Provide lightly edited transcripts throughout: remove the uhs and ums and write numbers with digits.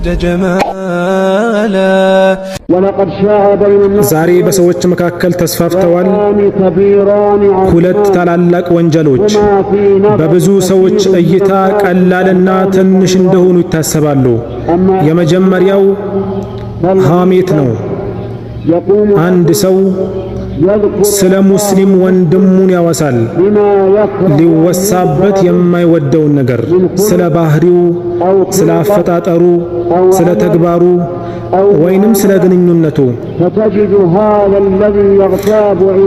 ازداد جمالا ዛሬ በሰዎች መካከል ተስፋፍተዋል ሁለት ታላላቅ ወንጀሎች በብዙ ሰዎች እይታ ቀላልና ትንሽ እንደሆኑ ይታሰባሉ። የመጀመሪያው ሐሜት ነው። አንድ ሰው ስለ ሙስሊም ወንድሙን ያወሳል ሊወሳበት የማይወደውን ነገር፣ ስለ ባህሪው፣ ስለ አፈጣጠሩ፣ ስለ ተግባሩ ወይንም ስለ ግንኙነቱ።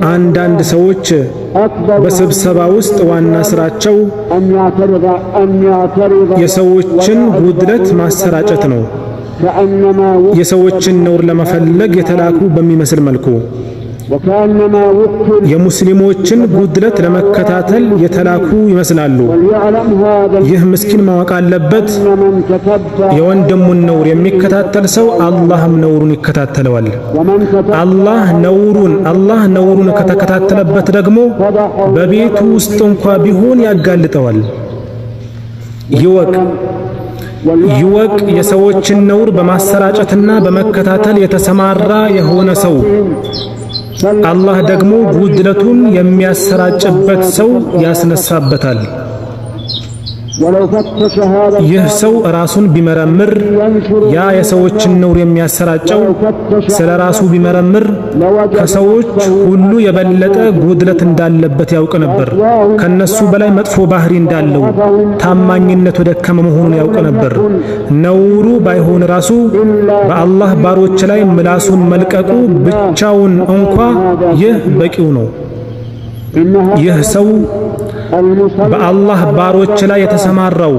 አንዳንድ ሰዎች በስብሰባ ውስጥ ዋና ስራቸው የሰዎችን ጉድለት ማሰራጨት ነው። የሰዎችን ነውር ለመፈለግ የተላኩ በሚመስል መልኩ የሙስሊሞችን ጉድለት ለመከታተል የተላኩ ይመስላሉ። ይህ ምስኪን ማወቅ አለበት፣ የወንድሙን ነውር የሚከታተል ሰው አላህም ነውሩን ይከታተለዋል። አላህ ነውሩን ከተከታተለበት ደግሞ በቤቱ ውስጥ እንኳ ቢሆን ያጋልጠዋል። ይወቅ የሰዎችን ነውር በማሰራጨትና በመከታተል የተሰማራ የሆነ ሰው አላህ ደግሞ ጉድለቱን የሚያሰራጭበት ሰው ያስነሳበታል። ይህ ሰው ራሱን ቢመረምር ያ የሰዎችን ነውር የሚያሰራጨው ስለ ራሱ ቢመረምር ከሰዎች ሁሉ የበለጠ ጉድለት እንዳለበት ያውቅ ነበር። ከነሱ በላይ መጥፎ ባህሪ እንዳለው፣ ታማኝነቱ ደካማ መሆኑን ያውቅ ነበር። ነውሩ ባይሆን ራሱ በአላህ ባሮች ላይ ምላሱን መልቀቁ ብቻውን እንኳ ይህ በቂው ነው። ይህ ሰው በአላህ ባሮች ላይ የተሰማራው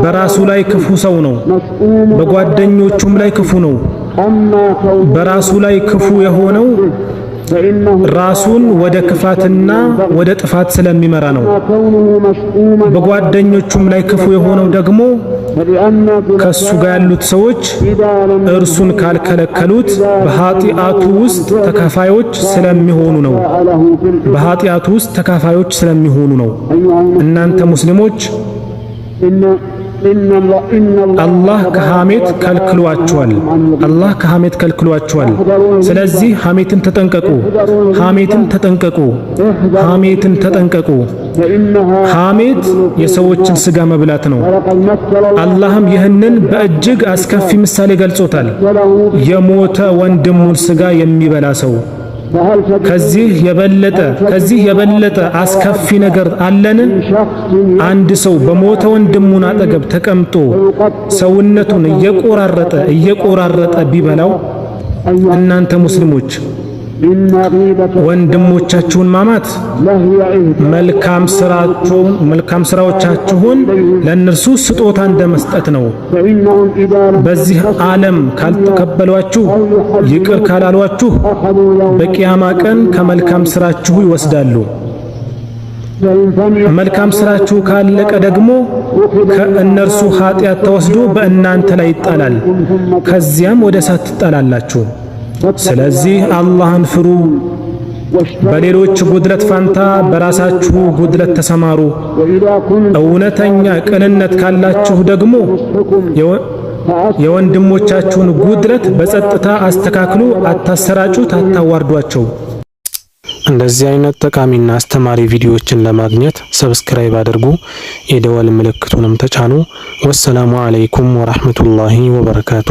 በራሱ ላይ ክፉ ሰው ነው፣ በጓደኞቹም ላይ ክፉ ነው። በራሱ ላይ ክፉ የሆነው ራሱን ወደ ክፋትና ወደ ጥፋት ስለሚመራ ነው። በጓደኞቹም ላይ ክፉ የሆነው ደግሞ ከሱ ጋር ያሉት ሰዎች እርሱን ካልከለከሉት በኃጢአቱ ውስጥ ተካፋዮች ስለሚሆኑ ነው። እናንተ ሙስሊሞች አላህ ከሐሜት ከልክሏቸዋል። ስለዚህ ሐሜትን ተጠንቀቁ። ሐሜት የሰዎችን ስጋ መብላት ነው። አላህም ይህንን በእጅግ አስከፊ ምሳሌ ገልጾታል። የሞተ ወንድሙን ስጋ የሚበላ ሰው። ከዚህ የበለጠ አስከፊ ነገር አለን? አንድ ሰው በሞተ ወንድሙን አጠገብ ተቀምጦ ሰውነቱን እየቆራረጠ ቢበላው። እናንተ ሙስሊሞች ወንድሞቻችሁን ማማት መልካም ስራዎቻችሁን ለእነርሱ ስጦታ እንደመስጠት ነው። በዚህ ዓለም ካልተቀበሏችሁ፣ ይቅር ካላሏችሁ በቂያማ ቀን ከመልካም ስራችሁ ይወስዳሉ። መልካም ስራችሁ ካለቀ ደግሞ ከእነርሱ ኃጢአት ተወስዶ በእናንተ ላይ ይጣላል። ከዚያም ወደ እሳት ትጣላላችሁ። ስለዚህ አላህን ፍሩ። በሌሎች ጉድለት ፋንታ በራሳችሁ ጉድለት ተሰማሩ። እውነተኛ ቅንነት ካላችሁ ደግሞ የወንድሞቻችሁን ጉድለት በጸጥታ አስተካክሉ። አታሰራጩት፣ አታዋርዷቸው። እንደዚህ አይነት ጠቃሚና አስተማሪ ቪዲዮዎችን ለማግኘት ሰብስክራይብ አድርጉ፣ የደወል ምልክቱንም ተጫኑ። ወሰላሙ አለይኩም ወራህመቱላሂ ወበረካቱ።